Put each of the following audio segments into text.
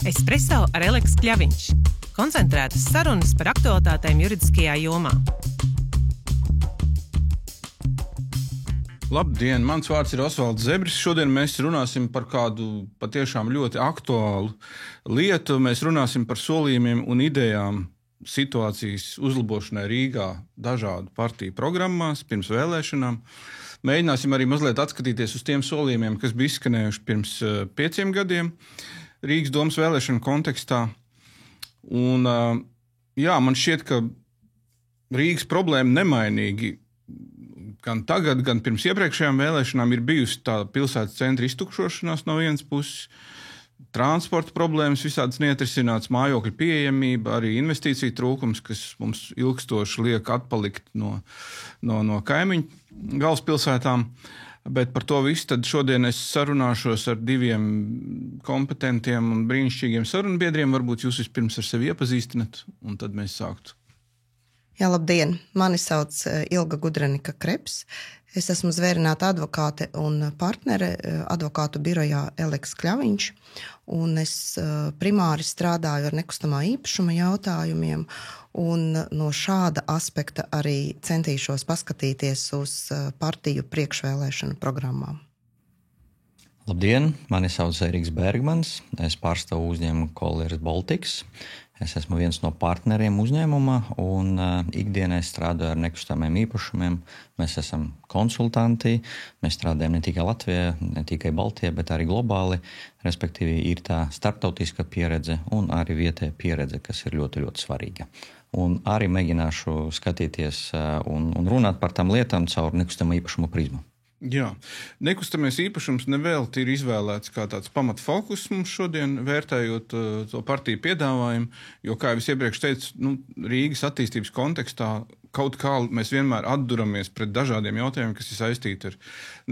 Espresso ar Eleksu Kļaviņš. Koncentrētas sarunas par aktualitātēm juridiskajā jomā. Labdien, mans vārds ir Osvalds Zebris. Šodien mēs runāsim par kādu patiešām ļoti aktuālu lietu. Mēs runāsim par solījumiem un idejām situācijas uzlabošanai Rīgā dažādu partiju programmās pirms vēlēšanām. Mēģināsim arī mazliet atskatīties uz tiem solījumiem, kas bija izskanējuši pirms 5 gadiem Rīgas domas vēlēšanu kontekstā. Un, man šķiet, ka Rīgas problēma nemainīgi gan tagad, gan pirms iepriekšējām vēlēšanām ir bijusi tā pilsētas centra iztukšošanās no vienas puses, transporta problēmas visādas neatrisinātas, mājokļu pieejamība, arī investīciju trūkums, kas mums ilgstoši liek atpalikt no kaimiņu galvaspilsētām. Bet par to visu tad šodien es sarunāšos ar 2 kompetentiem un brīnišķīgiem sarunbiedriem. Varbūt jūs vispirms ar sevi iepazīstinat, un tad mēs sāktu. Jā, labdien! Mani sauc Ilga Gudrenika Kreps. Es esmu zvērināta advokāte un partnere advokātu birojā Eleksu Kļaviņš. Un es primāri strādāju ar nekustamā īpašuma jautājumiem. Un no šāda aspekta arī centīšos paskatīties uz partiju priekšvēlēšanu programmām. Labdien! Mani sauc Eriks Bergmans. Es pārstāvu uzņēmumu Colliers Baltics. Es esmu viens no partneriem uzņēmumā un ikdienā strādāju ar nekustamiem īpašumiem. Mēs esam konsultanti, mēs strādājam ne tikai Latvijā, ne tikai Baltijā, bet arī globāli. Respektīvi ir tā starptautiska pieredze un arī vietējā pieredze, kas ir ļoti, ļoti svarīga. Un arī mēģināšu skatīties un runāt par tām lietām caur nekustamā īpašuma prizmu. Jā, nekustamies īpašums nevelti ir izvēlēts kā tāds pamatfokus mums šodien, vērtējot to partiju piedāvājumu, jo, kā jau es iepriekš teicu, Rīgas attīstības kontekstā kaut kā mēs vienmēr atduramies pret dažādiem jautājumiem, kas ir saistīti ar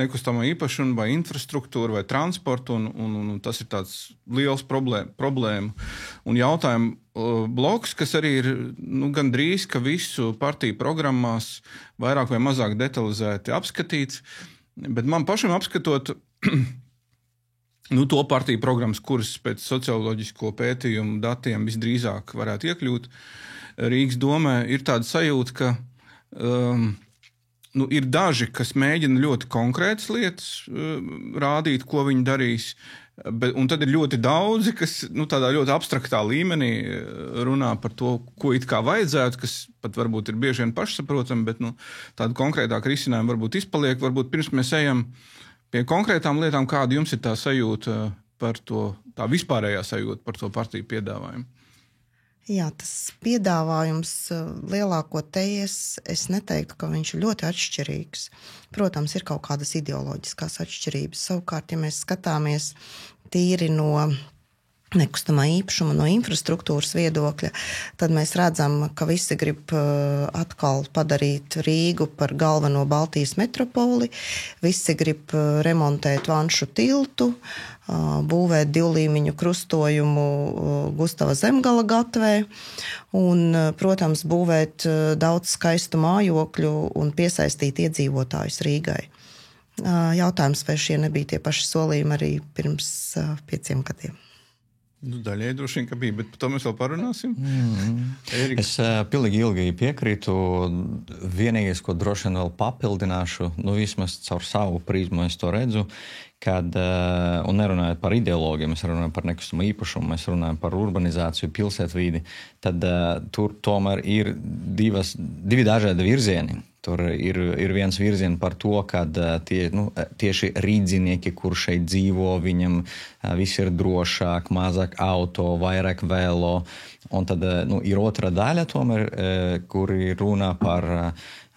nekustamo īpašumu vai infrastruktūru vai transportu, un tas ir tāds liels problēmu un jautājumu bloks, kas arī ir gandrīz, ka visu partiju programmās vairāk vai mazāk detalizēti apskatīts. Bet man pašam apskatot to partiju programmas, kuras pēc socioloģisko pētījumu datiem visdrīzāk varētu iekļūt Rīgas domē, ir tāda sajūta, ka ir daži, kas mēģina ļoti konkrētas lietas rādīt, ko viņi darīs, un tad ir ļoti daudzi, kas tādā ļoti abstraktā līmenī runā par to, ko it kā vajadzētu, kas pat varbūt ir bieži vien pašsaprotami, bet tādu konkrētāku risinājumu varbūt izpaliek. Varbūt pirms mēs ejam pie konkrētām lietām, kāda jums ir tā sajūta par to, tā vispārējā sajūta par to partiju piedāvājumu? Jā, tas piedāvājums lielākoties, es neteiktu, ka viņš ir ļoti atšķirīgs. Protams, ir kaut kādas ideoloģiskās atšķirības. Savukārt, ja mēs skatāmies tīri no nekustamā īpašuma, no infrastruktūras viedokļa, tad mēs redzam, ka visi grib atkal padarīt Rīgu par galveno Baltijas metropoli, visi grib remontēt Vanšu tiltu, būvēt 2-līmeņu krustojumu Gustava Zemgala gatavē un, protams, būvēt daudz skaistu mājokļu un piesaistīt iedzīvotājus Rīgai. Jautājums, vai šie nebija tie paši solījumi arī pirms 5 gadiem? Daļai droši vien, ka bija, bet par to mēs vēl parunāsim. Es pilnīgi ilgi piekrītu. Vienīgais, ko droši vien vēl papildināšu, vismaz caur savu prizmu es to redzu, kad, un nerunājot par ideologiju, mēs runājam par nekustamo īpašumu, mēs runājam par urbanizāciju, pilsētvidi, tad tur tomēr ir divi dažādi virzieni. Tur ir viens virziens par to, ka tieši rīdzinieki, kur šeit dzīvo, viņam viss ir drošāk, mazāk auto, vairāk vēlo. Un tad ir otra daļa tomēr, kur ir runā par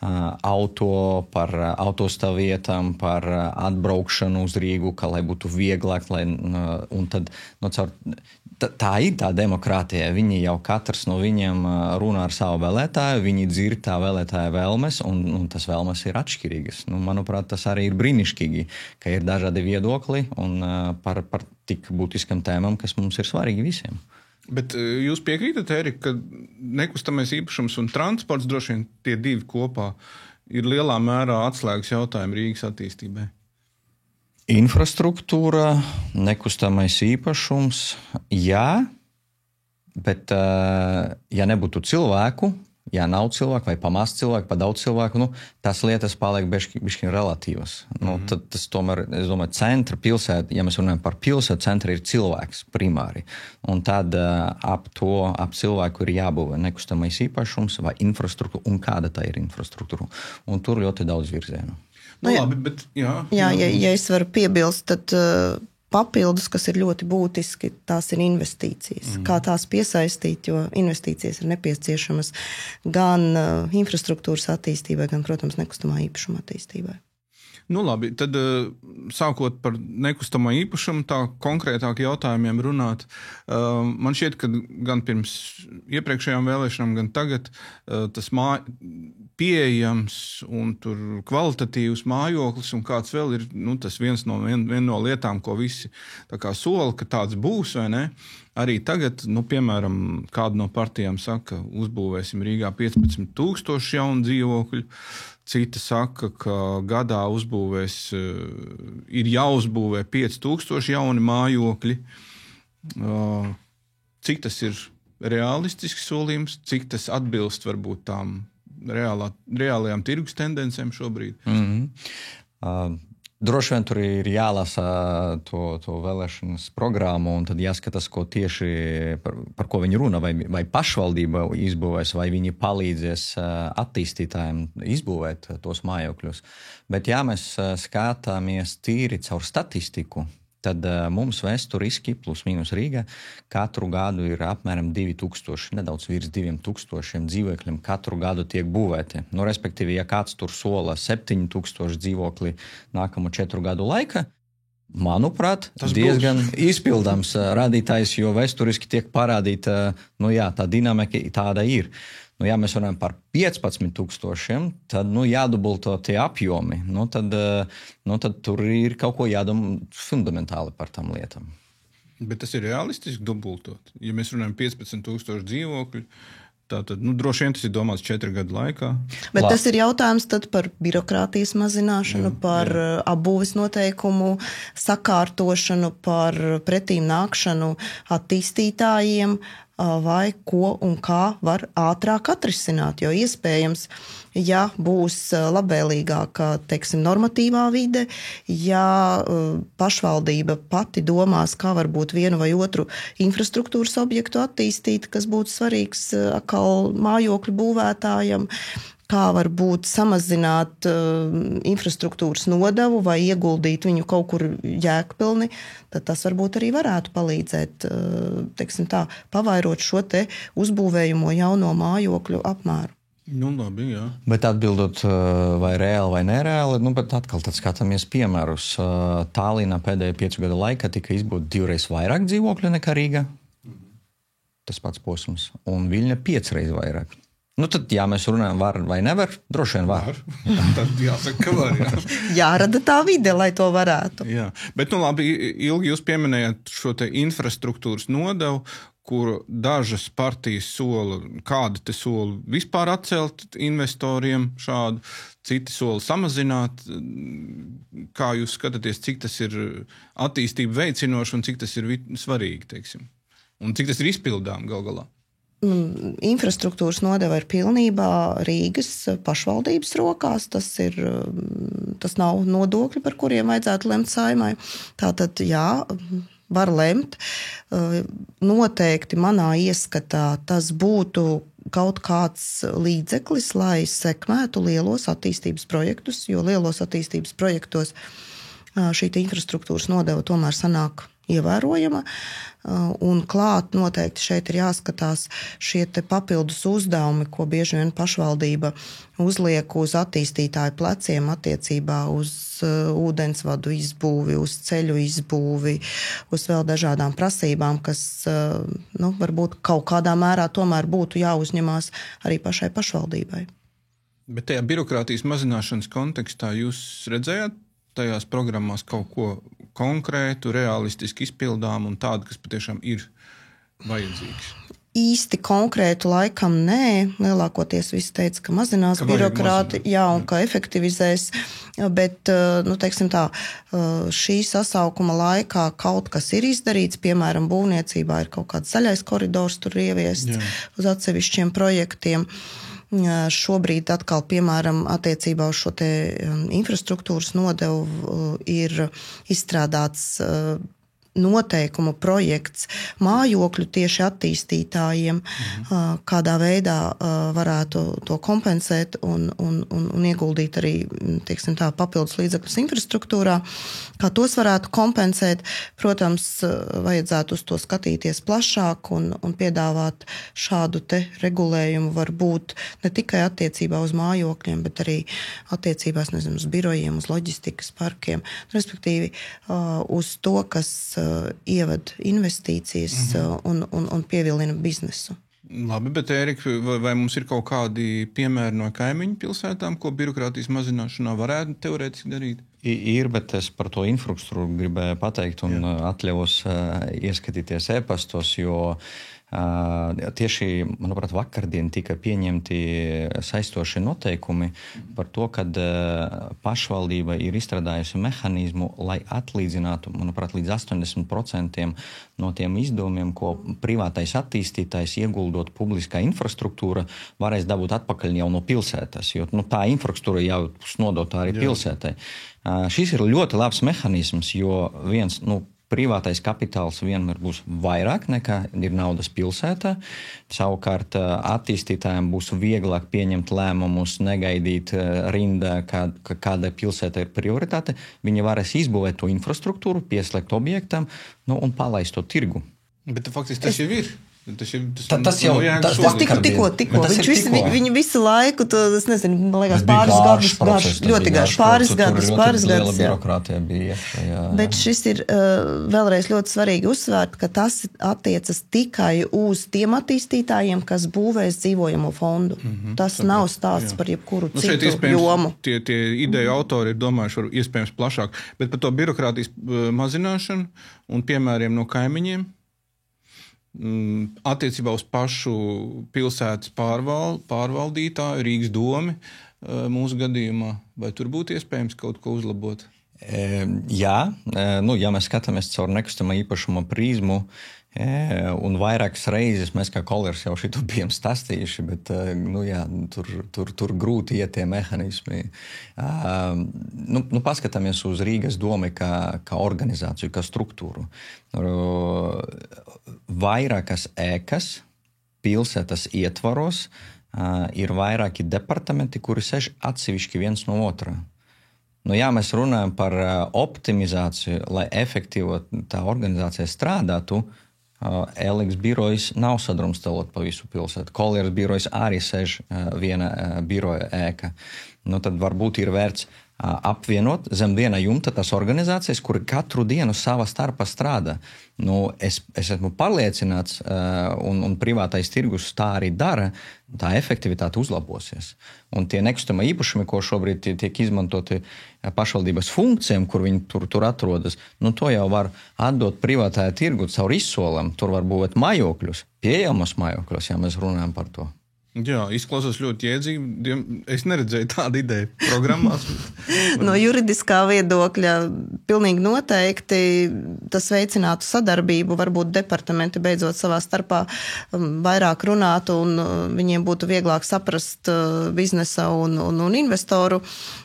auto, par autostāvvietām, par atbraukšanu uz Rīgu, ka lai būtu vieglāk, un tad tā ir tā demokrātija. Viņi jau katrs no viņiem runā ar savu vēlētāju, viņi dzird tā vēlētāja vēlmes, un tas vēlmes ir atšķirīgas. Manuprāt, tas arī ir brīnišķīgi, ka ir dažādi viedokļi un par tik būtiskam tēmam, kas mums ir svarīgi visiem. Bet jūs piekrītat, Erika, ka nekustamais īpašums un transports, droši vien tie 2 kopā, ir lielā mērā atslēgas jautājumi Rīgas attīstībai? Infrastruktūra, nekustamais īpašums, jā, bet ja nebūtu cilvēku, ja nav cilvēku vai pamāst cilvēku, pa daudz cilvēku, tas lietas paliek bišķiņ relatīvas. Tad tas tomēr, es domāju, centra pilsēta, ja mēs runājam par pilsētu, centra ir cilvēks primāri. Un tad ap cilvēku ir jābūvē nekustamais īpašums vai infrastruktūra, un kāda tā ir infrastruktūra. Un tur ļoti daudz virzienu. Labi, bet jā. Ja es varu piebilst, tad papildus, kas ir ļoti būtiski, tās ir investīcijas. Kā tās piesaistīt, jo investīcijas ir nepieciešamas gan infrastruktūras attīstībai, gan, protams, nekustamā īpašuma attīstībai. Labi, tad sākot par nekustamo īpašumu, tā konkrētāk jautājumiem runāt. Man šķiet, ka gan pirms iepriekšējām vēlēšanām, gan tagad tas pieejams un tur kvalitatīvs mājoklis un kāds vēl ir, tas viena no lietām, ko visi tā kā sola, ka tāds būs, vai ne? Arī tagad, piemēram, kāda no partijām saka, uzbūvēsim Rīgā 15,000 jaunu dzīvokļu. Cita saka, ka gadā ir jāuzbūvē 5,000 jauni mājokļi. Cik tas ir realistisks solījums, cik tas atbilst varbūt tām reālajām tirgus tendencēm šobrīd? Droši vien tur ir jālasa to vēlēšanas programmu un tad jāskatās, ko tieši par ko viņi runa, vai pašvaldība izbūvēs, vai viņi palīdzēs attīstītājiem izbūvēt tos mājokļus. Bet ja mēs skatāmies tīri caur statistiku, tad mums vēsturiski plus mīnus Rīga katru gadu ir apmēram 2,000, nedaudz virs 2,000 dzīvokļiem katru gadu tiek būvēti. Respektīvi, ja kāds tur sola 7,000 dzīvokli nākamo 4 gadu laika, manuprāt, tas diezgan izpildāms rādītājs, jo vēsturiski tiek parādīta, tā dinamika tāda ir. Ja mēs runājam par 15,000, tad jādubulto tie apjomi. Tad tur ir kaut ko jādomā fundamentāli par tām lietām. Bet tas ir realistiski dubultot. Ja mēs runājam 15,000 dzīvokļu, tātad droši vien tas ir domāts 4 gadu laikā. Bet tas ir jautājums tad par birokrātijas mazināšanu, par apbūves noteikumu sakārtošanu, par pretīm nākšanu attīstītājiem, vai ko un kā var ātrāk atrisināt. Jo iespējams, ja būs labvēlīgāka, normatīvā vide, ja pašvaldība pati domās, kā varbūt vienu vai otru infrastruktūras objektu attīstīt, kas būtu svarīgs atkal mājokļu būvētājam, kā varbūt samazināt infrastruktūras nodevu vai ieguldīt viņu kaut kur jēgpilni, tad tas varbūt arī varētu palīdzēt, pavairot šo te uzbūvējumo jauno mājokļu apmēru. Labi, jā. Bet atbildot vai reāli vai nereāli, bet atkal tad skatāmies piemērus. Tallinā pēdējo 5 gadu laikā tika izbūvēta 2 reizes vairāk dzīvokļu nekā Rīga. Tas pats posms. Un Viļņa 5 reizes vairāk. Tad, ja mēs runājam, var vai nevar, droši vien var. Tad jāsaka, ka var, jā. Jārada tā vide, lai to varētu. Jā, bet labi, Ilgi, jūs pieminējat šo te infrastruktūras nodevu, kur dažas partijas sola, kāda te sola vispār atcelt investoriem šādu, citi sola samazināt. Kā jūs skatāties, cik tas ir attīstību veicinoši un cik tas ir svarīgi, teiksim? Un cik tas ir izpildām gal galā? Infrastruktūras nodeva ir pilnībā Rīgas pašvaldības rokās. Tas nav nodokļi, par kuriem vajadzētu lemt Saeimai. Tātad, jā, var lemt. Noteikti manā ieskatā tas būtu kaut kāds līdzeklis, lai sekmētu lielos attīstības projektus, jo lielos attīstības projektos šī infrastruktūras nodeva tomēr sanāk ievērojama, un klāt noteikti šeit ir jāskatās šie te papildus uzdevumi, ko bieži vien pašvaldība uzliek uz attīstītāju pleciem attiecībā uz ūdensvadu izbūvi, uz ceļu izbūvi, uz vēl dažādām prasībām, kas varbūt kaut kādā mērā tomēr būtu jāuzņemās arī pašai pašvaldībai. Bet tajā birokrātijas mazināšanas kontekstā jūs redzējāt tajās programmās kaut ko konkrētu, realistiski izpildām un tādu, kas patiešām ir vajadzīgs? īsti konkrētu laikam nē. Lielākoties visi teica, ka mazinās birokrāti, un ka efektivizēs. Bet, teiksim tā, šī sasaukuma laikā kaut kas ir izdarīts, piemēram, būvniecībā ir kaut kāds zaļais koridors tur ieviests uz atsevišķiem projektiem. Šobrīd atkal, piemēram, attiecībā uz šo te infrastruktūras nodevu ir izstrādāts noteikumu projekts mājokļu tieši attīstītājiem, kādā veidā varētu to kompensēt un ieguldīt arī, teiksim tā, papildus līdzekļus infrastruktūrā, kā tos varētu kompensēt. Protams, vajadzētu uz to skatīties plašāk un piedāvāt šādu te regulējumu varbūt ne tikai attiecībā uz mājokļiem, bet arī attiecībās, uz birojiem, uz loģistikas parkiem, respektīvi uz to, kas ieved investīcijas un pievilina biznesu. Labi, bet Ērika, vai mums ir kaut kādi piemēri no kaimiņu pilsētām, ko birokrātijas mazināšanā varētu teorētiski darīt? Ir, bet es par to infrastruktūru gribēju pateikt un atļaus ieskatīties e-pastos, jo tieši, manuprāt, vakardien tika pieņemti saistoši noteikumi par to, kad pašvaldība ir izstrādājusi mehanizmu, lai atlīdzinātu, manuprāt, līdz 80% no tiem izdevumiem, ko privātais attīstītājs ieguldot publiskā infrastruktūra varēs dabūt atpakaļ jau no pilsētas, jo tā infrastruktūra jau nodota arī pilsētai. Šis ir ļoti labs mehanisms, jo viens, privātais kapitāls vienmēr būs vairāk nekā ir naudas pilsētā. Savukārt attīstītājiem būs vieglāk pieņemt lēmumus, negaidīt rindā, kāda pilsēta ir prioritāte. Viņi varēs izbūvēt to infrastruktūru, pieslēgt objektam un palaist to tirgu. Bet faktiski tas jau ir. Tas tikko. Viņi visu laiku, es nezinu, man liekas, pāris gadus, ļoti garš, pāris gadus. Bet šis ir vēlreiz ļoti svarīgi uzsvērt, ka tas attiecas tikai uz tiem attīstītājiem, kas būvēs dzīvojamo fondu. Tas nav stāsts par jebkuru citu jomu. Tie ideju autori ir domājuši iespējams plašāk, bet par to birokrātijas mazināšanu un piemēriem no kaimiņiem. Attiecībā uz pašu pilsētas pārvaldītāju, Rīgas domi mūsu gadījumā, vai tur būtu iespējams kaut ko uzlabot? Jā, ja mēs skatāmies caur nekustamā īpašuma prizmu, un vairākas reizes mēs kā kolēģis jau šito bijām stāstījuši, bet tur grūti iet tie mehanismi. Paskatāmies uz Rīgas domi kā organizāciju, kā struktūru. Vairākas ēkas pilsētas ietvaros ir vairāki departamenti, kuri sēž atsevišķi viens no otrā. Ja mēs runājam par optimizāciju, lai efektīvi tā organizācija strādātu, Eliks birojas nav sadrumstalot pa visu pilsētu. Kolieras birojas arī sēž viena biroja ēka. Tad varbūt ir vērts apvienot zem viena jumta tās organizācijas, kuri katru dienu savā starpā strādā. Es esmu pārliecināts, un privātais tirgus tā arī dara, tā efektivitāte uzlabosies. Un tie nekustamā īpašumi, ko šobrīd tiek izmantoti pašvaldības funkcijām, kur viņi tur atrodas, to jau var atdot privātajā tirgu caur izsolam. Tur var būt mājokļus, pieejamos mājokļus, ja mēs runājam par to. Jā, izklausās ļoti jēdzīgi. Es neredzēju tādu ideju programmās. No juridiskā viedokļa pilnīgi noteikti tas veicinātu sadarbību. Varbūt departamenti beidzot savā starpā vairāk runātu un viņiem būtu vieglāk saprast biznesa un investoru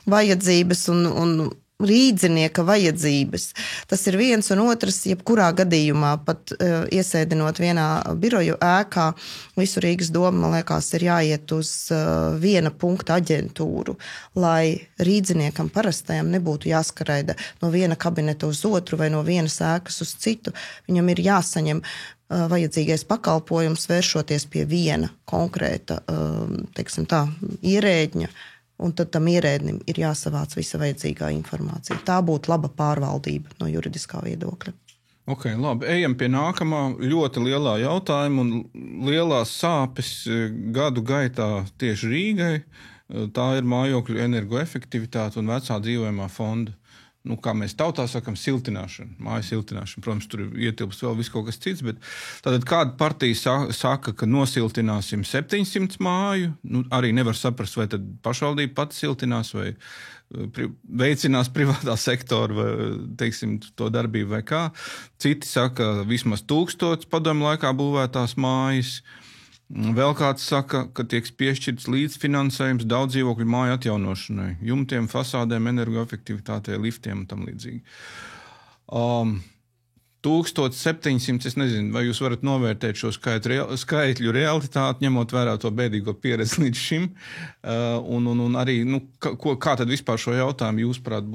vajadzības un rīdzinieka vajadzības. Tas ir viens un otrs, jebkurā gadījumā, pat iesēdinot vienā biroju ēkā, visu Rīgas doma, man liekas, ir jāiet uz viena punkta aģentūru, lai rīdziniekam parastajam nebūtu jāskaraida no viena kabineta uz otru vai no vienas ēkas uz citu. Viņam ir jāsaņem vajadzīgais pakalpojums, vēršoties pie viena konkrēta, ierēdņa, un tad tam ierēdnim ir jāsavāc visa vajadzīgā informācija. Tā būtu laba pārvaldība no juridiskā viedokļa. Ok, labi. Ejam pie nākamā ļoti lielā jautājuma un lielās sāpes gadu gaitā tieši Rīgai. Tā ir mājokļu energoefektivitāte un vecā dzīvojamā fonda kā mēs tautā sakam, siltināšana, māju siltināšana. Protams, tur ietilps vēl viss kaut kas cits, bet tātad kāda partija saka, ka nosiltināsim 700 māju, arī nevar saprast, vai tad pašvaldība pati siltinās, vai veicinās privātā sektora, vai, teiksim, to darbību vai kā. Citi saka, vismaz 1000 padomju laikā būvētās mājas. Vēl kāds saka, ka tiek piešķirts līdzfinansējums daudz dzīvokļu māju atjaunošanai, jumtiem, fasādēm, energoefektivitātei, liftiem un tam līdzīgi. 1700, es nezinu, vai jūs varat novērtēt šo skaitļu realitāti, ņemot vērā to bēdīgo pieredzi līdz šim, un arī, kā tad vispār šo jautājumu jūs, prāt,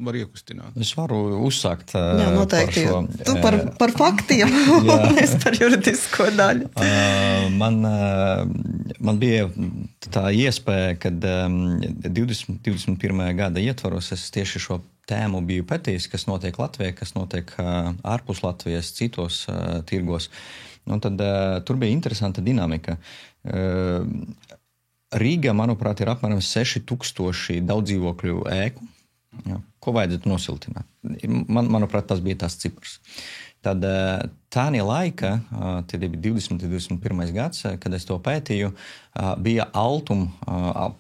var iekustināt? Es varu uzsākt Jā, noteikti. Tu par faktiem, un es par juridisko daļu. Man bija tā iespēja, kad 21. gada ietvaros es tieši šo tēmu biju pētījis, kas notiek Latvijā, kas notiek ārpus Latvijas, citos tirgos. Un tad tur bija interesanta dinamika. Rīga, manuprāt, ir apmēram 6000 daudzdzīvokļu ēku, ko vajadzētu nosiltināt. Manuprāt, tas bija tās cipars. Tad tānie laika, tie bija 20. 21. gads, kad es to pētīju, bija Altum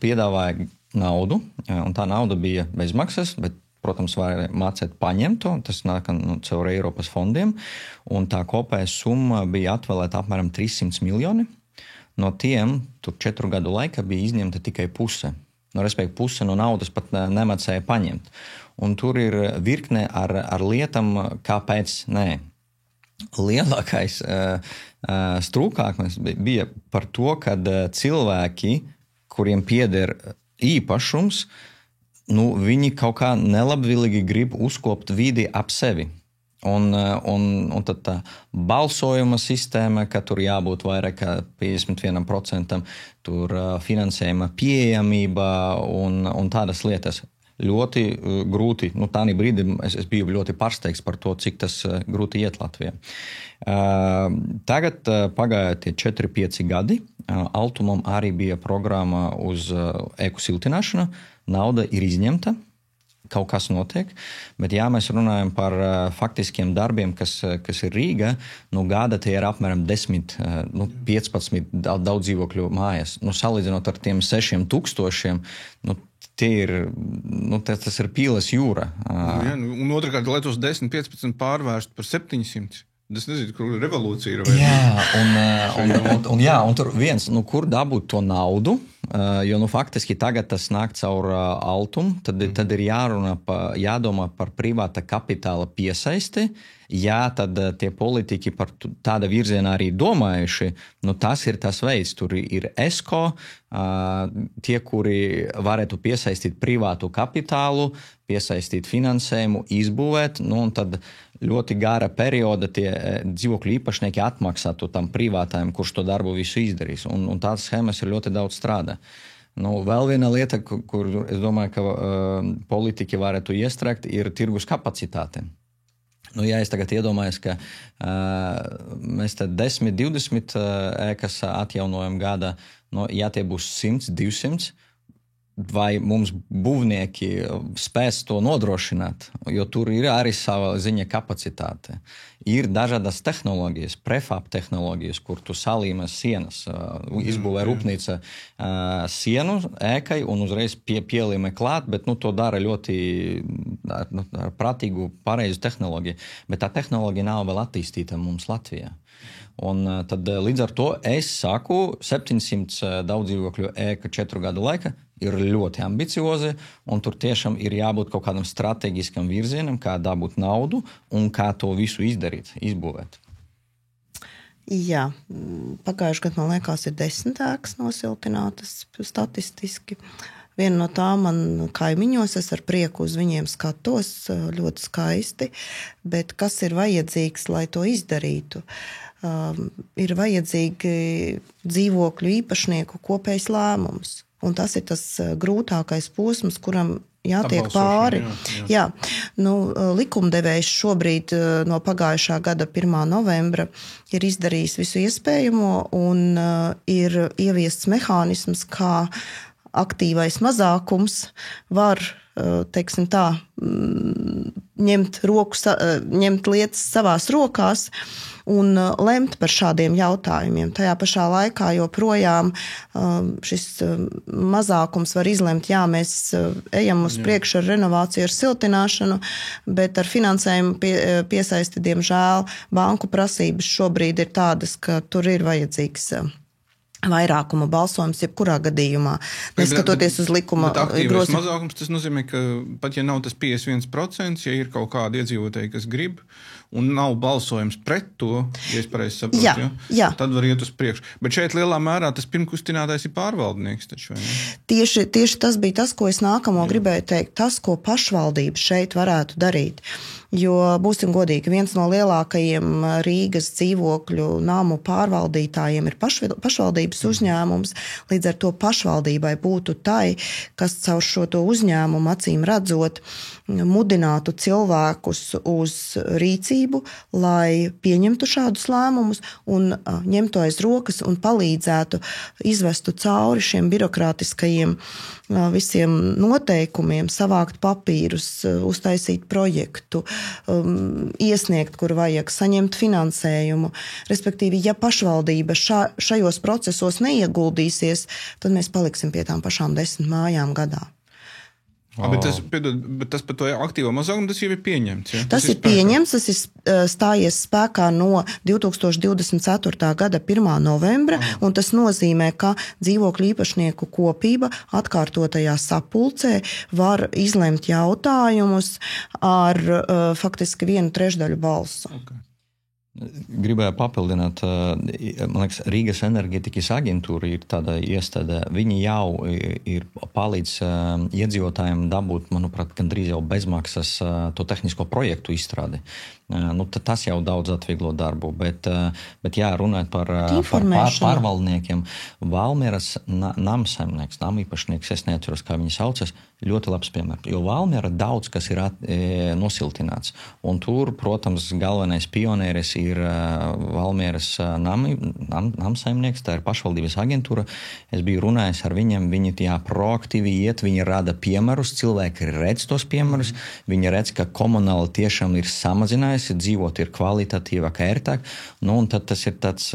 piedāvāja naudu, un tā nauda bija bezmaksas, bet protams, var mācēt paņemt to, tas nāk caur Eiropas fondiem, un tā kopēja summa bija atvēlēta apmēram 300 miljoni. No tiem, tur 4 gadu laikā bija izņemta tikai puse. Respektīvi, puse no naudas pat nemācēja paņemt. Un tur ir virkne ar lietām, kāpēc nē. Lielākais strūkākais bija par to, kad cilvēki, kuriem pieder īpašums, viņi kaut kā nelabvēlīgi grib uzkopt vidi ap sevi. Un tad tā balsojuma sistēma, ka tur jābūt vairāk kā 51%, tur finansējuma pieejamība un tādas lietas. Ļoti grūti, tāni brīdi es biju ļoti pārsteigts par to, cik tas grūti iet Latvijā. Tagad pagāja tie 4-5 gadi. Altumam arī bija programma uz ēku siltināšanu. Nauda ir izņemta, kaut kas notiek, bet mēs runājam par faktiskiem darbiem, kas ir Rīga, gada tie ir apmēram 10, 15 daudz dzīvokļu mājas. Salīdzinot ar tiem 6000, tie ir, tas ir pīles jūra. Un otrkārt, lai tos 10-15 pārvērst par 700. Es nezinu, kur revolūcija ir. Un tur viens, kur dabūt to naudu, jo faktiski tagad tas nāk caur Altum, tad ir jādomā par privāta kapitāla piesaisti. Tad tie politiķi par tāda virzienā arī domājuši, tas ir tas veids, tur ir ESCO, tie, kuri varētu piesaistīt privātu kapitālu, piesaistīt finansējumu, izbūvēt, un tad ļoti gara perioda tie dzīvokļu īpašnieki atmaksātu tam privātājiem, kurš to darbu visu izdarīs. Un tādas schēmas ir ļoti daudz strādā. Vēl viena lieta, kur es domāju, ka politiķi varētu iestrēgt, ir tirgus kapacitāte. Ja es tagad iedomājos, ka mēs tad 10-20 ēkas atjaunojam gada, ja tie būs 100-200, vai mums būvnieki spēs to nodrošināt, jo tur ir arī sava ziņa kapacitāte. Ir dažādas tehnoloģijas, prefab tehnoloģijas, kur tu salīmē sienas, izbūvē rūpnīca sienu ēkai un uzreiz pielīmē klāt, bet to dara ļoti ar prātīgu, pareizu tehnoloģiju. Bet tā tehnoloģija nav vēl attīstīta mums Latvijā. Un tad līdz ar to es saku, 700 daudzdzīvokļu ēka 4 gadu laika ir ļoti ambiciozi, un tur tiešām ir jābūt kaut kādam strateģiskam virzienam, kā dabūt naudu un kā to visu izdarīt, izbūvēt. Jā, pagājuši gadu, man liekas, ir 10 ēkas nosiltinātas statistiski. Viena no tām man kaimiņos, es ar prieku uz viņiem skatos, ļoti skaisti, bet kas ir vajadzīgs, lai to izdarītu? Ir vajadzīgi dzīvokļu īpašnieku kopējs lēmums. Un tas ir tas grūtākais posms, kuram jātiek pāri. Jā. Likumdevējs šobrīd no pagājušā gada 1. novembra ir izdarījis visu iespējamo un ir ieviests mehānisms, kā aktīvais mazākums var, teiksim tā, ņemt lietas savās rokās un lemt par šādiem jautājumiem. Tajā pašā laikā joprojām šis mazākums var izlemt, jā, mēs ejam uz priekšu ar renovāciju, ar siltināšanu, bet ar finansējumu piesaisti, diemžēl, banku prasības šobrīd ir tādas, ka tur ir vajadzīgs vairākuma balsojums, jebkurā gadījumā, neskatoties uz likuma grozījumu. Mazākums, tas nozīmē, ka pat ja nav tas 51%, ja ir kaut kādi iedzīvotāji, kas grib, un nav balsojums pret to, ja es pareizi saprotu, jā. Tad var iet uz priekšu. Bet šeit lielā mērā tas pirmkustinātājs ir pārvaldnieks taču, vai ne? Tieši tas bija tas, ko es nākamo gribēju teikt, tas, ko pašvaldības šeit varētu darīt. Jo, būsim godīgi, viens no lielākajiem Rīgas dzīvokļu namu pārvaldītājiem ir pašvaldības uzņēmums. Līdz ar to pašvaldībai būtu tai, kas caur šo to uzņēmumu acīm redzot mudinātu cilvēkus uz rīcību, lai pieņemtu šādus lēmumus un ņemtu aiz rokas un palīdzētu izvestu cauri šiem birokrātiskajiem visiem noteikumiem, savākt papīrus, uztaisīt projektu, iesniegt, kur vajag, saņemt finansējumu. Respektīvi, ja pašvaldība šajos procesos neieguldīsies, tad mēs paliksim pie tām pašām 10 mājām gadā. Bet tas par to aktīvo mazākumu, tas jau ir pieņemts. Ja? Tas ir pieņemts, tas ir stājies spēkā no 2024. gada 1. novembra, un tas nozīmē, ka dzīvokļu īpašnieku kopība atkārtotajā sapulcē var izlemt jautājumus ar faktiski 1/3 balsu. Okay. Gribēju papildināt, man liekas, Rīgas enerģētikas aģentūra ir tāda iestāde. Viņi jau ir palīdz iedzīvotājiem dabūt, manuprāt, gandrīz jau bezmaksas to tehnisko projektu izstrādi. Tas jau daudz atvieglo darbu, bet jā, runājot par pārvaldniekiem, Valmieras namsaimnieks, namīpašnieks, es neatceros, kā viņi saucas, ļoti labs piemērs, jo Valmiera daudz, kas ir nosiltināts, un tur, protams, galvenais pionieris ir Valmieras namsaimnieks, tā ir pašvaldības aģentūra. Es biju runājis ar viņiem, viņi tajā proaktīvi iet, viņi rada piemērus, cilvēki redz tos piemērus, viņi redz, ka komunāli tiešām ir samazinājusi, dzīvot ir kvalitatīvāk, ērtāk, un tad tas ir tāds,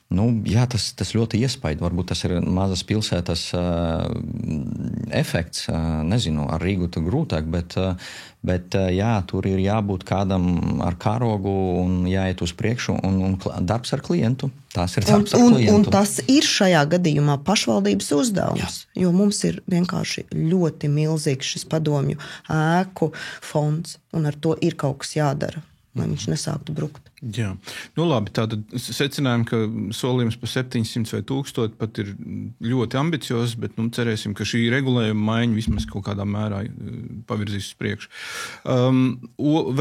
tas ļoti iespaid, varbūt tas ir mazas pilsētas efekts, nezinu, ar Rīgu tu grūtāk, bet jā, tur ir jābūt kādam ar karogu un jāiet uz priekšu un darbs ar klientu. Tas ir darbs ar klientu. Un tas ir šajā gadījumā pašvaldības uzdevums, jo mums ir vienkārši ļoti milzīgs šis padomju ēku fonds, un ar to ir kaut kas jādara, lai viņš nesāktu brukt. Jā, labi, tātad secinājām, ka solījums par 700 vai 1000 pat ir ļoti ambiciozs, bet cerēsim, ka šī regulējuma maiņa vismaz kaut kādā mērā pavirzīs uz priekšu.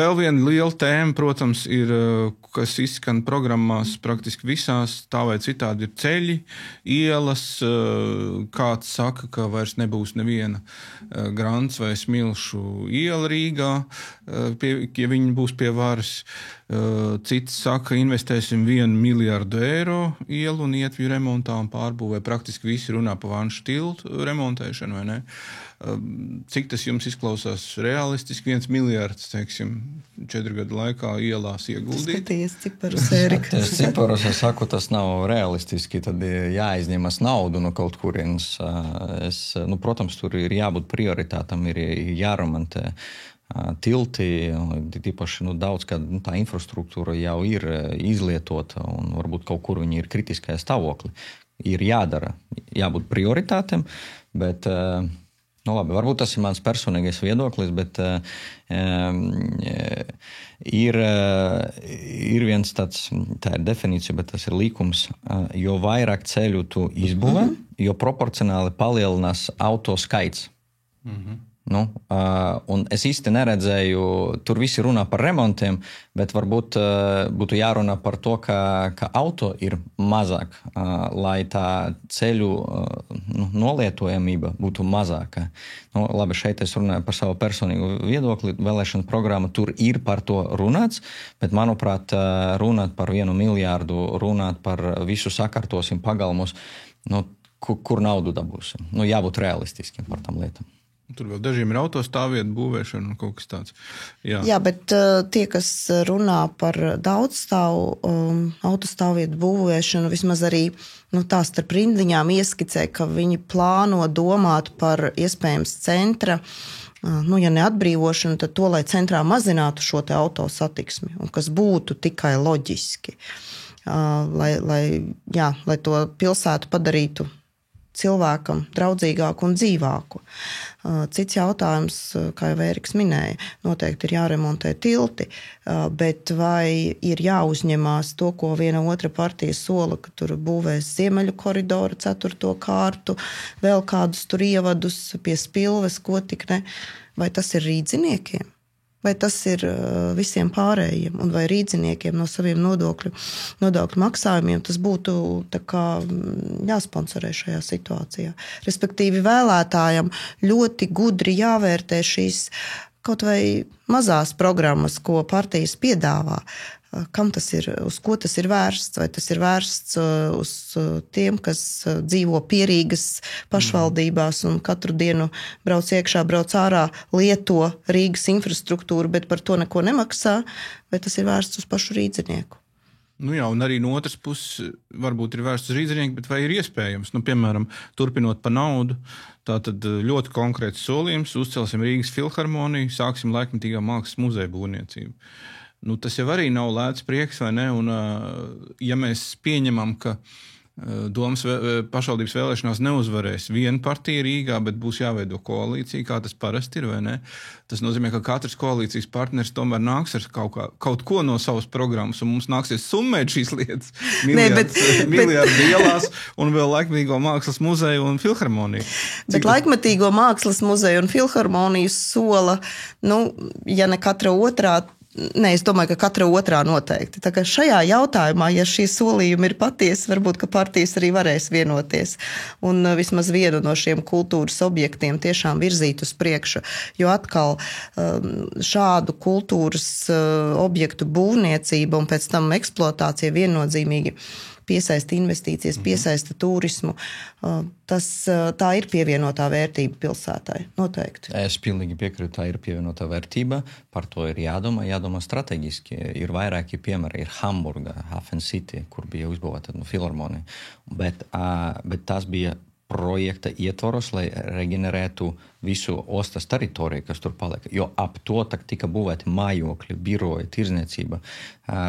Vēl viena liela tēma, protams, ir, kas izskan programmās praktiski visās, tā vai citādi ir ceļi, ielas, kāds saka, ka vairs nebūs neviena Grants vai Smilšu iela Rīgā, ja viņi būs pie varas. Cits saka, investēsim 1 miljardu eiro ielu un ietvju remontā un pārbūvē. Praktiski visi runā par Vanšu tiltu remontēšanu, vai ne? Cik tas jums izklausās realistiski? 1 miljards, teiksim, 4 gadu laikā ielās ieguldīt? Skaties ciparus, Ērika. Ciparus, es saku, tas nav realistiski, tad jāizņemas naudu no kaut kurienes. Protams, tur ir jābūt prioritātam, ir jāremontē tilti, tīpaši daudz, kad tā infrastruktūra jau ir izlietota un varbūt kaut kur viņi ir kritiskajā stāvoklī. Ir jādara, jābūt prioritātēm, bet, labi, varbūt tas ir mans personīgais viedoklis, bet ir viens tāds, tā ir definīcija, bet tas ir likums, jo vairāk ceļu tu izbūvē, jo proporcionāli palielinās auto skaits. Un es īsti neredzēju, tur visi runā par remontiem, bet varbūt būtu jārunā par to, ka auto ir mazāk, lai tā ceļu nolietojamība būtu mazāka. Labi, šeit es runāju par savu personīgu viedokli, vēlēšana programma tur ir par to runāts, bet, manuprāt, runāt par 1 miljārdu, runāt par visu sakārtosim pagalmus, kur naudu dabūsim. Jābūt realistiskiem par tam lietām. Tur vēl dažiem ir autostāvvietu būvēšana un kaut kas tāds. Jā, bet tie, kas runā par daudzstāvu autostāvvietu būvēšanu, vismaz arī tā starp rindiņām ieskicē, ka viņi plāno domāt par iespējams centra, ja ne atbrīvošanu, tad to, lai centrā mazinātu šo te autosatiksmi, un kas būtu tikai loģiski, lai to pilsētu padarītu cilvēkam draudzīgāku un dzīvāku. Cits jautājums, kā jau Ēriks minēja, noteikti ir jāremontē tilti, bet vai ir jāuzņemās to, ko viena otra partija sola, ka tur būvēs Ziemeļu koridoru, 4. kārtu, vēl kādus tur ievadus pie Spilves, ko tik ne, vai tas ir rīdziniekiem? Vai tas ir visiem pārējiem, un vai rīdziniekiem no saviem nodokļu maksājumiem tas būtu tā kā jāsponsorē šajā situācijā. Respektīvi vēlētājam ļoti gudri jāvērtē šīs kaut vai mazās programmas, ko partijas piedāvā. Kam tas ir, uz ko tas ir vērsts? Vai tas ir vērsts uz tiem, kas dzīvo pierīgas pašvaldībās un katru dienu brauc iekšā, brauc ārā, lieto Rīgas infrastruktūru, bet par to neko nemaksā? Vai tas ir vērsts uz pašu rīdzinieku? Un arī no otras puses varbūt ir vērsts uz rīdzinieku, bet vai ir iespējams? Piemēram, turpinot pa naudu, tātad ļoti konkrēts solījums, uzcelsim Rīgas filharmoniju, sāksim laikmetīgā mākslas muzeja būvniecību. Tas jau arī nav lēts prieks, vai ne? Un, ja mēs pieņemam, ka domas pašvaldības vēlēšanās neuzvarēs viena partija Rīgā, bet būs jāveido koalīcija, kā tas parasti ir, vai ne? Tas nozīmē, ka katrs koalīcijas partners tomēr nāks ar kaut ko no savas programmas, un mums nāksies summēt šīs lietas miljardu ielās un vēl laikmetīgo mākslas muzeju un filharmoniju. Bet laikmetīgo mākslas muzeju un filharmoniju sola, ja ne katra otrā, es domāju, ka katra otrā noteikti. Tā kā šajā jautājumā, ja šie solījumi ir patiesi, varbūt, ka partijas arī varēs vienoties un vismaz vienu no šiem kultūras objektiem tiešām virzīt uz priekšu, jo atkal šādu kultūras objektu būvniecība un pēc tam eksploatācija viennozīmīgi piesaista investīcijas, piesaista turismu. Tā ir pievienotā vērtība pilsētai, noteikti. Es pilnīgi piekrītu, tā ir pievienotā vērtība, par to ir jādomā strateģiski. Ir vairāki piemēri, ir Hamburga, Hafen City, kur bija uzbūvēta filharmonija, bet tas bija projekta ietvaros, lai regenerētu visu ostas teritoriju, kas tur palika. Jo ap to tika būvēti mājokļi, biroji, tirzniecība.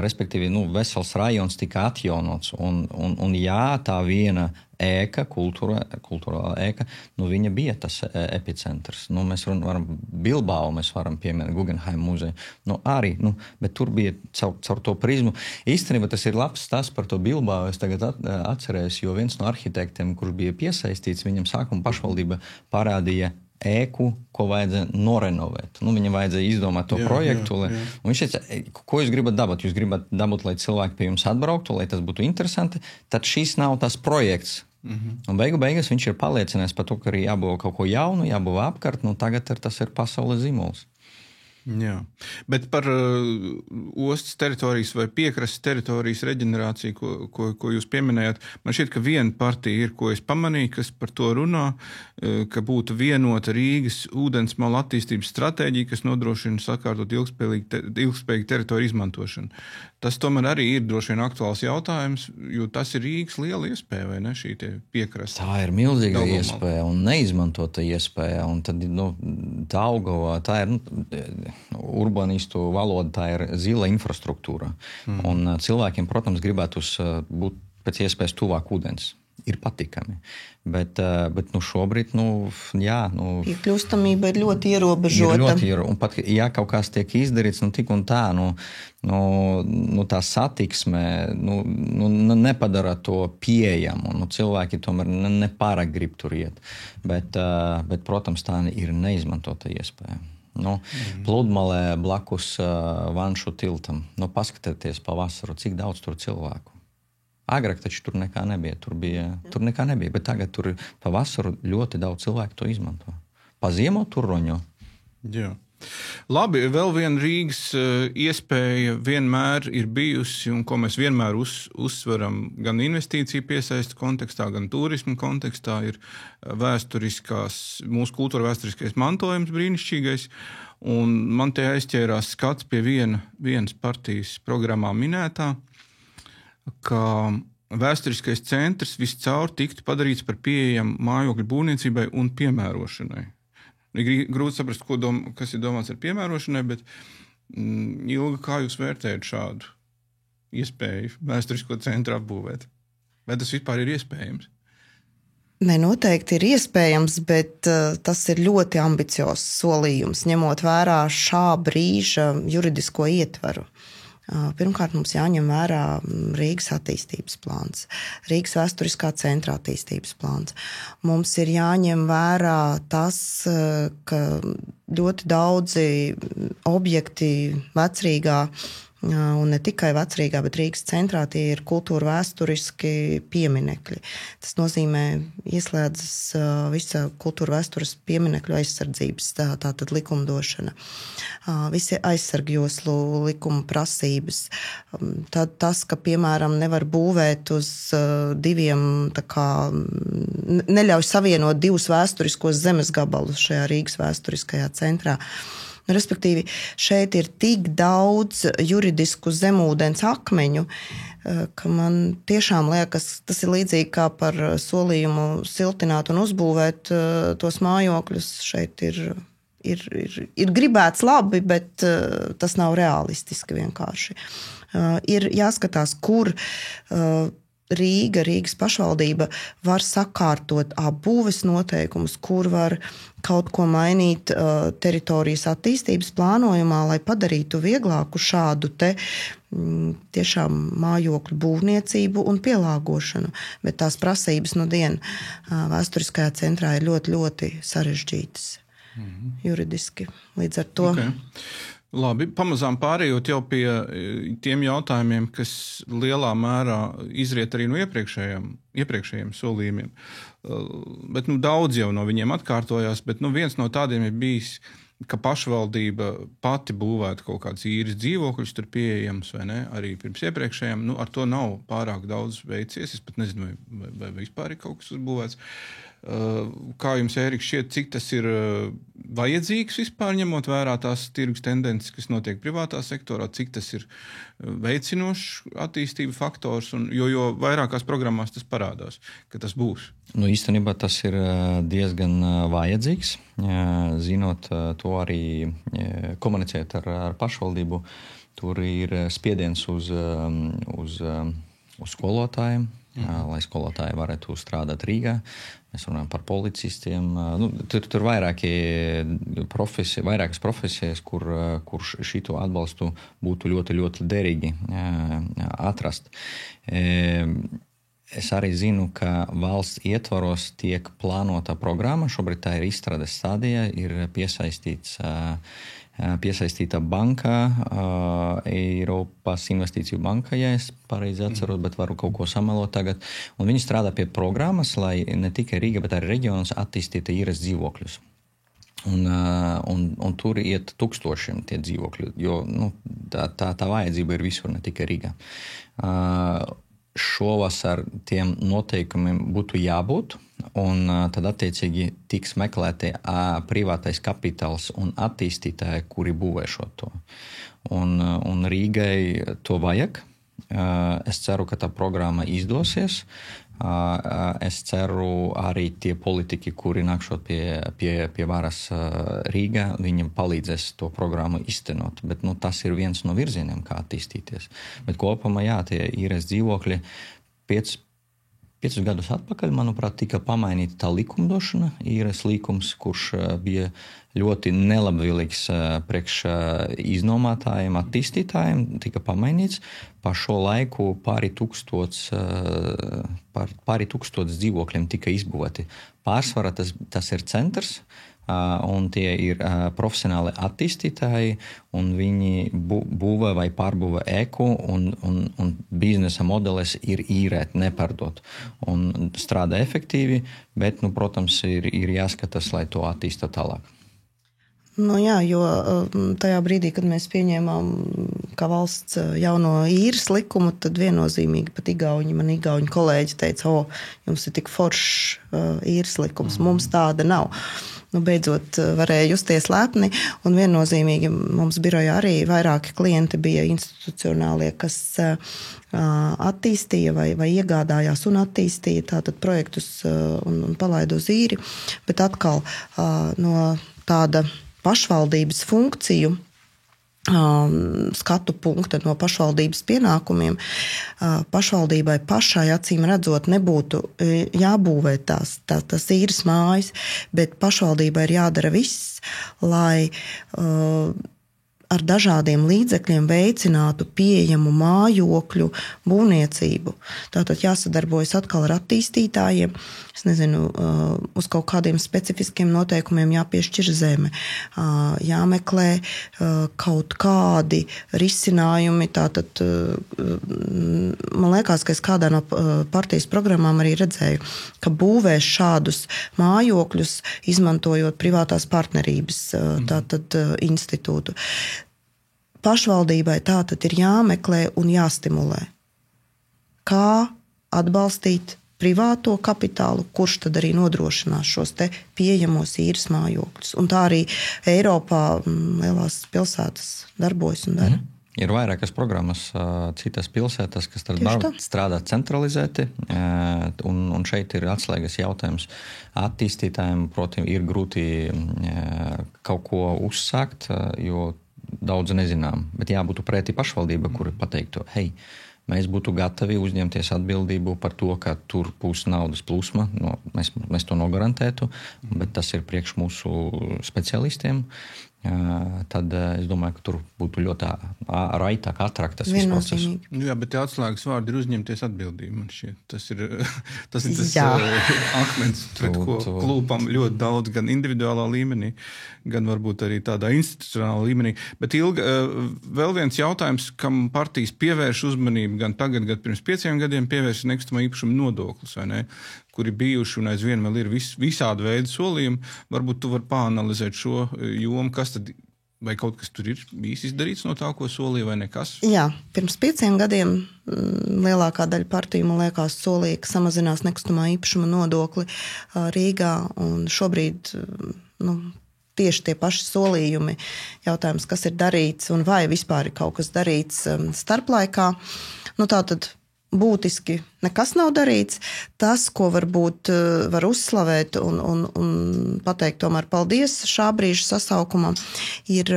Respektīvi, vesels rajons tika atjaunots. Un tā viena ēka, kultūrāla ēka, viņa bija tas epicentrs. Mēs varam Bilbao, mēs varam pieminēt Guggenheim muzeju. Arī, bet tur bija caur to prizmu. Īstenībā tas ir labs stāsts par to Bilbao. Es tagad atcerējos, jo viens no arhitektiem, kurš bija piesaistīts, viņam sākuma pašvaldība parādīja ēku, ko vajadzēja norenovēt. Viņam vajadzēja izdomāt to projektu. Un viņš teica, ko jūs gribat dabūt? Jūs gribat dabūt, lai cilvēki pie jums atbrauktu, lai tas būtu interesanti, tad šis nav tas projekts. Un beigās viņš ir pārliecinājies par to, ka arī jābūvē kaut ko jaunu, jābūvē apkārt, tagad tas ir pasaules zīmols. Jā, bet par ostas teritorijas vai piekrastes teritorijas reģenerāciju, ko jūs pieminējāt, man šķiet, ka viena partija ir, ko es pamanīju, kas par to runā, ka būtu vienota Rīgas ūdensmalu attīstības stratēģija, kas nodrošina sakārtot ilgspējīgu teritoriju izmantošanu. Tas tomēr arī ir droši vien aktuāls jautājums, jo tas ir Rīgas liela iespēja, vai ne, šī piekraste? Tā ir milzīga iespēja un neizmantota iespēja, un tad, Daugava, tā ir, urbanistu valoda, tā ir zila infrastruktūra. Un cilvēkiem, protams, gribētu būt pēc iespējas tuvāk ūdens. Ir patikami. Bet šobrīd, Piekļūstamība ir ļoti ierobežota. Un pat, ja kaut kas tiek izdarīts, tik un tā, tā satiksme, nepadara to pieejamu. Cilvēki tomēr nepārāk grib tur iet. Bet, protams, tā ir neizmantota iespēja. Pludmalē blakus Vanšu tiltam. Paskatieties pavasaru, cik daudz tur cilvēku. Agrāk taču tur nekā nebija. Tur nekā nebija, bet tagad tur pavasaru ļoti daudz cilvēku to izmanto. Pa ziemo tur roņo. Jā. Labi, vēl viena Rīgas iespēja vienmēr ir bijusi, un ko mēs vienmēr uzsveram gan investīciju piesaistu kontekstā, gan turismu kontekstā, ir mūsu kultūra vēsturiskais mantojums brīnišķīgais. Un man te aizķērās skats pie vienas partijas programmā minētā, ka vēsturiskais centrs viscaur tiktu padarīts par pieejamu mājokļu būvniecībai un piemērošanai. Ir grūti saprast, kas ir domāts ar piemērošanai, bet Ilga, kā jūs vērtējat šādu iespēju vēsturisko centru apbūvēt? Vai tas vispār ir iespējams? Noteikti ir iespējams, bet tas ir ļoti ambiciozs solījums, ņemot vērā šā brīža juridisko ietvaru. Pirmkārt, mums jāņem vērā Rīgas attīstības plāns, Rīgas vēsturiskā centra attīstības plāns. Mums ir jāņem vērā tas, ka ļoti daudzi objekti Vecrīgā, un ne tikai Vecrīgā, bet Rīgas centrā tie ir kultūra vēsturiski pieminekļi. Tas nozīmē ieslēdzas visa kultūra vēstures pieminekļu aizsardzības tātad likumdošana. Visi aizsargjoslu likuma prasības. Tad tas, ka, piemēram, nevar būvēt uz diviem, neļauj savienot divus vēsturiskos zemes gabalus šajā Rīgas vēsturiskajā centrā. Respektīvi, šeit ir tik daudz juridisku zemūdens akmeņu, ka man tiešām liekas, tas ir līdzīgi kā par solījumu siltināt un uzbūvēt tos mājokļus. Šeit ir gribēts labi, bet tas nav realistiski vienkārši. Ir jāskatās, kur Rīgas pašvaldība var sakārtot apbūves noteikumus, kur var kaut ko mainīt teritorijas attīstības plānojumā, lai padarītu vieglāku šādu tiešām mājokļu būvniecību un pielāgošanu. Bet tās prasības vēsturiskajā centrā ir ļoti, ļoti sarežģītas juridiski. Līdz ar to... Okay. Labi, pamazām pārējot jau pie tiem jautājumiem, kas lielā mērā izriet arī no iepriekšējiem solījumiem. Bet daudz jau no viņiem atkārtojās, bet viens no tādiem ir bijis, ka pašvaldība pati būvētu kaut kāds īres dzīvokļus, tur pieejams vai ne, arī pirms iepriekšējiem. Ar to nav pārāk daudz veicies, es pat nezinu, vai vispār ir kaut kas uzbūvēts. Kā jums, Ērika, šķiet, cik tas ir vajadzīgs vispār, ņemot vērā tās tirgus tendences, kas notiek privātā sektorā, cik tas ir veicinošs attīstību faktors, jo vairākās programmās tas parādās, ka tas būs? Īstenībā tas ir diezgan vajadzīgs, zinot to arī komunicēt ar pašvaldību. Tur ir spiediens uz skolotājiem, lai skolotāji varētu strādāt Rīgā. Mēs runājam par policistiem. Tur vairākas profesijas, kur šito atbalstu būtu ļoti, ļoti derīgi atrast. Es arī zinu, ka valsts ietvaros tiek plānota programma. Šobrīd tā ir izstrādes stadijā, ir piesaistīta banka, Eiropas investīciju banka, ja es pareizi atceros, bet varu kaut ko samelot tagad. Un viņi strādā pie programmas, lai ne tikai Rīga, bet arī reģionos attīstītu īres dzīvokļus. Un tur iet tūkstošiem tie dzīvokļi, jo tā vajadzība ir visur, ne tikai Rīgā. Šovasar tiem noteikumiem būtu jābūt, un tad attiecīgi tiks meklēti privātais kapitāls un attīstītāji, kuri būvēšot to. Un Rīgai to vajag. Es ceru, ka tā programma izdosies. Es ceru arī tie politiķi, kuri nākšot pie varas Rīgā, viņiem palīdzēs to programmu iztenot. Bet tas ir viens no virzieniem, kā attīstīties. Bet kopumā, tie īres dzīvokļi 5 gadus atpakaļ, manuprāt, tika pamainīta tā likumdošana, īres likums, kurš bija ļoti nelabvēlīgs priekš iznomātājiem, attīstītājiem, tika pamainīts. Pa šo laiku pāri tūkstots dzīvokļiem tika izbūvēti. Pārsvarā tas ir centrs, un tie ir profesionāli attīstītāji, un viņi būvē vai pārbūvē ēku, un biznesa modelis ir īrēt, nepārdot. Un strādā efektīvi, bet, protams, ir jāskatās, lai to attīsta tālāk. Nu jā, jo tajā brīdī, kad mēs pieņēmām kā valsts jauno īres likumu, tad viennozīmīgi pat igauņu kolēģi teica, jums ir tik foršs īres likums, mums tāda nav. Nu, beidzot varēja justies lepni, un viennozīmīgi mums birojā arī vairāki klienti bija institucionālie, kas attīstīja vai iegādājās un attīstīja tātad projektus un palaida uz īri, bet atkal no tāda pašvaldības funkciju skatu punkta no pašvaldības pienākumiem pašvaldībai pašai acīm redzot nebūtu jābūvē tās īres mājas, bet pašvaldībai ir jādara viss, lai ar dažādiem līdzekļiem veicinātu pieejamu mājokļu būvniecību. Tātad jāsadarbojas atkal ar attīstītājiem, es nezinu, uz kaut kādiem specifiskiem noteikumiem jāpiešķir zeme, jāmeklē kaut kādi risinājumi. Tātad, man liekas, ka es kādā no partijas programmām arī redzēju, ka būvēs šādus mājokļus, izmantojot privātās partnerības tātad institūtu. Pašvaldībai tātad ir jāmeklē un jāstimulē. Kā atbalstīt privāto kapitālu, kurš tad arī nodrošinās šos te pieejamos īres mājokļus. Un tā arī Eiropā lielās pilsētas darbojas un dara. Ir vairākas programmas citas pilsētas, kas strādā centralizēti, un šeit ir atslēgas jautājums attīstītājiem, proti, ir grūti kaut ko uzsākt, jo daudz nezinām, bet jābūt pretī pašvaldība, kuri pateiktu, hei, mēs būtu gatavi uzņemties atbildību par to, ka tur būs naudas plūsma, mēs to nogarantētu, bet tas ir priekš mūsu specialistiem. Tad es domāju, ka tur būtu ļoti raitāk, ātrāk tas viss process. Jā, bet atslēgas vārdi ir uzņemties atbildību. Man šķiet. Tas ir tas akmens, pret ko klūpam ļoti daudz, gan individuālā līmenī, gan varbūt arī tādā institucionālā līmenī. Bet Ilga, vēl viens jautājums, kam partijas pievērš uzmanību gan tagad, gan pirms 5 gadiem pievērš nekustamā īpašuma nodoklis, vai ne? Kuri bijuši un aizvien vēl ir visādi veidi solījumi. Varbūt tu vari pāanalizēt šo jomu, kas tad, vai kaut kas tur ir bijis izdarīts no tā, ko solīja, vai nekas? Jā, pirms 5 gadiem lielākā daļa partiju, man liekas, solīja, ka samazinās nekustamā īpašuma nodokli Rīgā, un šobrīd, tieši tie paši solījumi, jautājums, kas ir darīts, un vai vispār ir kaut kas darīts starplaikā. Tātad būtiski nekas nav darīts. Tas, ko varbūt var uzslavēt un pateikt tomēr paldies šā brīža sasaukumam, ir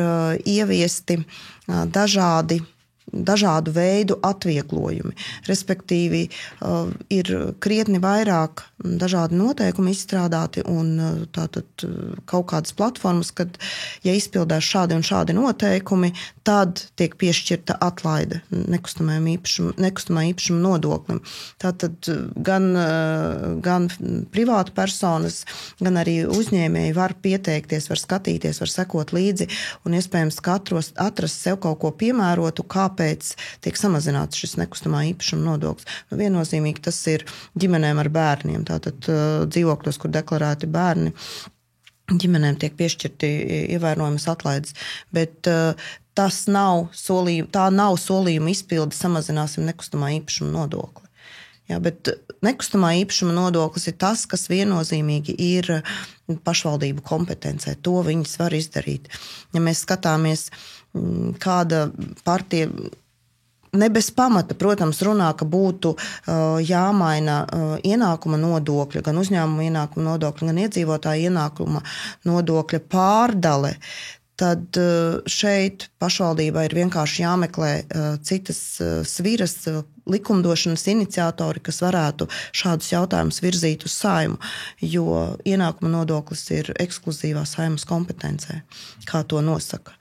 ieviesti dažādu veidu atvieglojumi. Respektīvi, ir krietni vairāk dažādi noteikumi izstrādāti un tātad kaut kādas platformas, kad, ja izpildās šādi un šādi noteikumi, tad tiek piešķirta atlaide nekustamā īpašuma nodoklim. Tātad gan privātu personas, gan arī uzņēmēji var pieteikties, var skatīties, var sekot līdzi un iespējams atrast sev kaut ko piemērotu, kāpēc tiek samazināts šis nekustamā īpašuma nodoklis. Viennozīmīgi tas ir ģimenēm ar bērniem. Tātad dzīvokļos, kur deklarēti bērni, ģimenēm tiek piešķirti ievērojamas atlaides. Bet tā nav solījuma izpilde, samazināsim nekustamā īpašuma nodokli. Jā, bet nekustamā īpašuma nodoklis ir tas, kas viennozīmīgi ir pašvaldību kompetencē. To viņas var izdarīt. Ja mēs skatāmies, kāda partija ne bez pamata, protams, runā, ka būtu jāmaina ienākuma nodokļa, gan uzņēmuma ienākuma nodokļa, gan iedzīvotāja ienākuma nodokļa pārdale, tad šeit pašvaldībai ir vienkārši jāmeklē citas sviras likumdošanas iniciatori, kas varētu šādus jautājumus virzīt uz Saeimu, jo ienākuma nodoklis ir ekskluzīvā Saeimas kompetencē, kā to nosaka.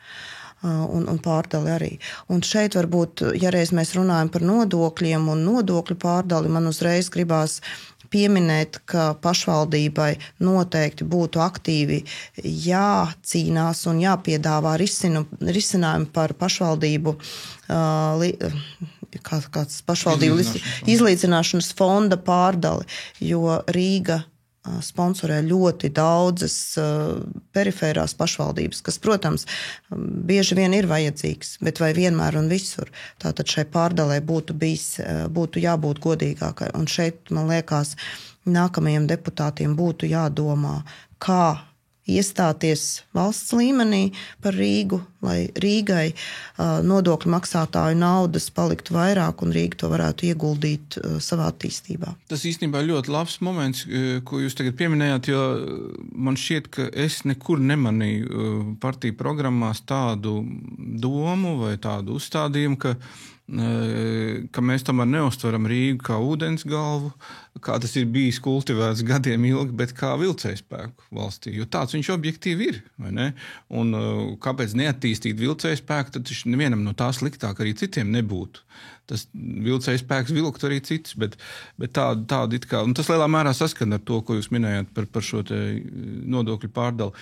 Un pārdali arī. Un šeit varbūt, ja reiz mēs runājam par nodokļiem un nodokļu pārdali, man uzreiz gribās pieminēt, ka pašvaldībai noteikti būtu aktīvi jācīnās un jāpiedāvā risinājumi par pašvaldību kāds pašvaldību izlīdzināšanas fonda pārdali, jo Rīga sponsorē ļoti daudzas perifērās pašvaldības, kas, protams, bieži vien ir vajadzīgs, bet vai vienmēr un visur. Tātad šai pārdalē būtu jābūt godīgākai. Un šeit, man liekas, nākamajiem deputātiem būtu jādomā, kā iestāties valsts līmenī par Rīgu, lai Rīgai nodokļu maksātāju naudas paliktu vairāk un Rīga to varētu ieguldīt savā attīstībā. Tas īstenībā ļoti labs moments, ko jūs tagad pieminējāt, jo man šķiet, ka es nekur nemanīju partiju programmās tādu domu vai tādu uzstādījumu, ka mēs tomēr neuztveram Rīgu kā ūdensgalvu, kā tas ir bijis kultivēts gadiem ilgi, bet kā vilcējspēku valstī, jo tāds viņš objektīvi ir, vai ne? Un kāpēc neattīstīt vilcējspēku, tad viņš nevienam no tā sliktāk arī citiem nebūtu. Tas vilcējspēks vilktu arī citus, bet tādu it kā, un tas lielā mērā saskan ar to, ko jūs minējāt par šo te nodokļu pārdali.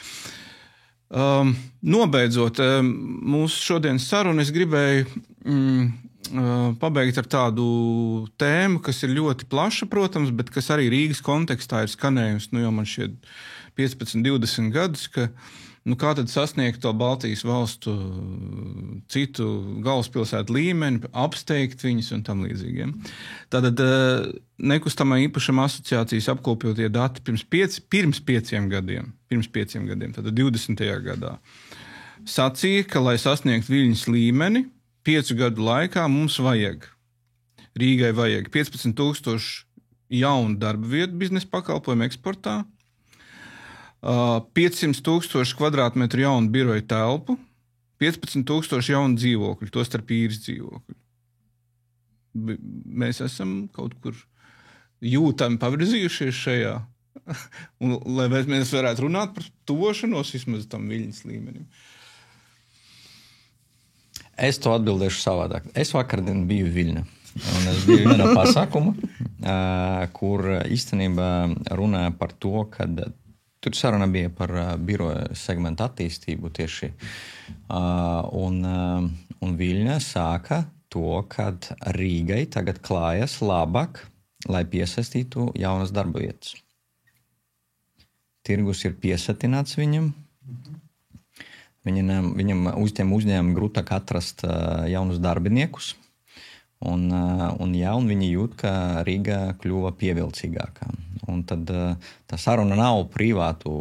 Nobeidzot mūsu šodienas sarunu, es gribēju pabeigt ar tādu tēmu, kas ir ļoti plaša, protams, bet kas arī Rīgas kontekstā ir skanējusi, jau man šķiet 15-20 gadus, ka kā tad sasniegt to Baltijas valstu citu galvaspilsētu līmeni, apsteigt viņus un tam līdzīgiem. Tātad nekustamā īpašuma asociācijas apkopjotie dati pirms 5 gadiem, tātad 20. gadā, sacīja, ka, lai sasniegtu Viļņas līmeni, 5 gadu laikā mums Rīgai vajag 15,000 jaunu darba vietu biznesa pakalpojumu eksportā, 500,000 kvadrātmetru jaunu biroju telpu, 15,000 jaunu dzīvokļu, tostarp īres dzīvokļu. Mēs esam kaut kur jūtami pavirzījušies šajā, un lai mēs varētu runāt par tuvošanos vismaz tam Viļņas līmenim. Es to atbildēšu savādāk. Es vakardien biju Viļņā. Un es biju vienā pasākumā, kur īstenībā runāja par to, ka tur saruna bija par biroja segmentu attīstību tieši. Un Viļņā sāka to, ka Rīgai tagad klājas labāk, lai piesaistītu jaunas darba vietas. Tirgus ir piesatināts viņam. Viņam uzņēmumi grūtāk atrast jaunus darbiniekus, un viņi jūt, ka Rīga kļuva pievilcīgākā. Un tad tā saruna nav privātu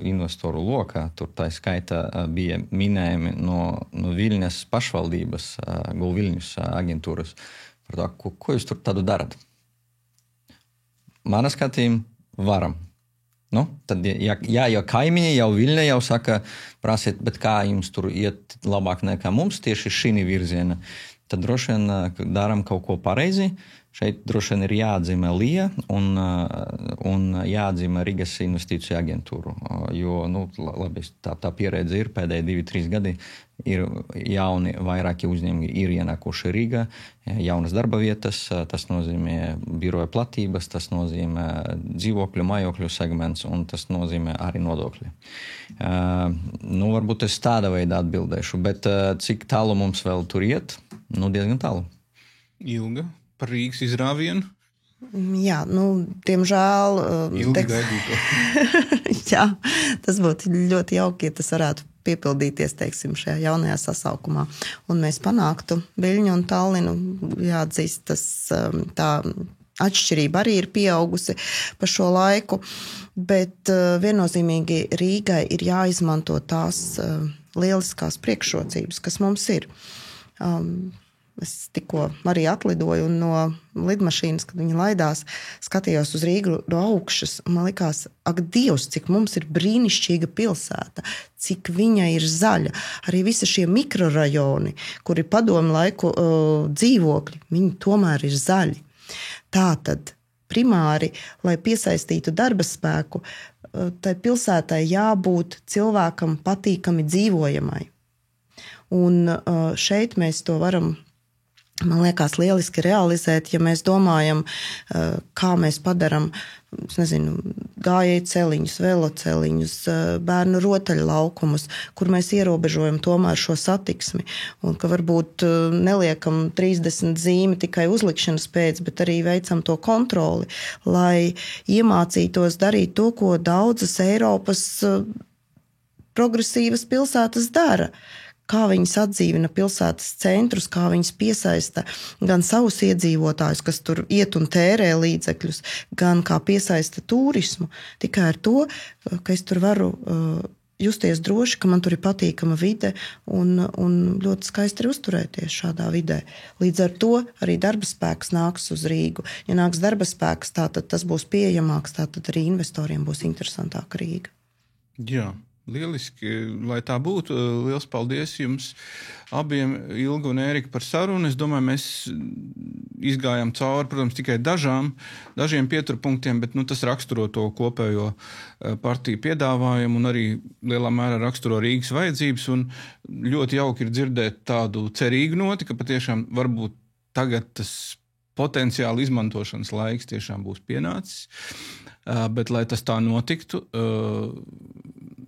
investoru lokā, tur tā skaita bija minējumi no Viļņas pašvaldības, Gulviļņas aģentūras, par to, ko jūs tur tādu darat. Mana skatījuma varam. Tad, ja kaimiņi jau Viļņa jau saka, prasiet, bet kā jums tur iet labāk nekā mums tieši šī virziena, tad droši vien daram kaut ko pareizi. Šeit droši vien ir jāatzīmē LIA un jāatzīmē Rīgas investīciju aģentūru, jo labi, tā pieredze ir pēdējie 2-3 gadi, ir jauni vairāki uzņēmumi ir ienākuši Rīgā, jaunas darba vietas, tas nozīmē biroja platības, tas nozīmē dzīvokļu, mājokļu segments un tas nozīmē arī nodokļi. Varbūt es tāda veidā atbildēšu, bet cik tālu mums vēl tur iet? Diezgan tālu. Ilga. Par Rīgas izrāvienu? Jā, diemžēl... Ilgi gaidīto. Jā, tas būtu ļoti jauki, ja tas varētu piepildīties, teiksim, šajā jaunajā sasaukumā. Un mēs panāktu Viļņu un Tallinu, jāatzīst, tā atšķirība arī ir pieaugusi pa šo laiku, bet viennozīmīgi Rīgai ir jāizmanto tās lieliskās priekšrocības, kas mums ir. Es tikko arī atlidoju un no lidmašīnas, kad viņa laidās, skatījos uz Rīgu no augšas. Man likās, ak Dievs, cik mums ir brīnišķīga pilsēta, cik viņa ir zaļa. Arī visi šie mikrorajoni, kuri padomu laiku dzīvokļi, viņi tomēr ir zaļi. Tātad primāri, lai piesaistītu darba spēku, tai pilsētai jābūt cilvēkam patīkami dzīvojamai. Un šeit mēs to varam man liekas, lieliski realizēt, ja mēs domājam, kā mēs padaram, gājēju celiņus, veloceliņus, bērnu rotaļlaukumus, kur mēs ierobežojam tomēr šo satiksmi, un ka varbūt neliekam 30 zīmi tikai uzlikšanas pēc, bet arī veicam to kontroli, lai iemācītos darīt to, ko daudzas Eiropas progresīvas pilsētas dara. Kā viņas atdzīvina pilsētas centrus, kā viņas piesaista gan savus iedzīvotājus, kas tur iet un tērē līdzekļus, gan kā piesaista turismu. Tikai ar to, ka es tur varu justies droši, ka man tur ir patīkama vide un ļoti skaisti ir uzturēties šādā vidē. Līdz ar to arī darba spēks nāks uz Rīgu. Ja nāks darba spēks, tātad tas būs pieejamāks, tātad arī investoriem būs interesantāka Rīga. Jā. Lieliski, lai tā būtu. Liels paldies jums abiem, Ilga un Ērika, par sarunu. Es domāju, mēs izgājām cauri, protams, tikai dažiem pieturpunktiem, bet tas raksturo to kopējo partiju piedāvājumu un arī lielā mērā raksturo Rīgas vajadzības. Un ļoti jauki ir dzirdēt tādu cerīgu noti, ka patiešām varbūt tagad tas potenciāli izmantošanas laiks tiešām būs pienācis. Bet, lai tas tā notiktu,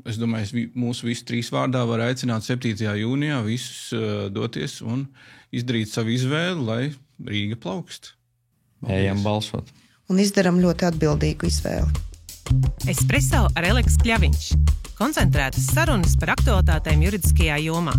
es domāju, mūsu visu 3 vārdā var aicināt 7. jūnijā visus doties un izdarīt savu izvēli, lai Rīga plaukst. Ejam balsot. Un izdaram ļoti atbildīgu izvēli. Espresso ar Eleksu Kļaviņš. Koncentrētas sarunas par aktualitātēm juridiskajā jomā.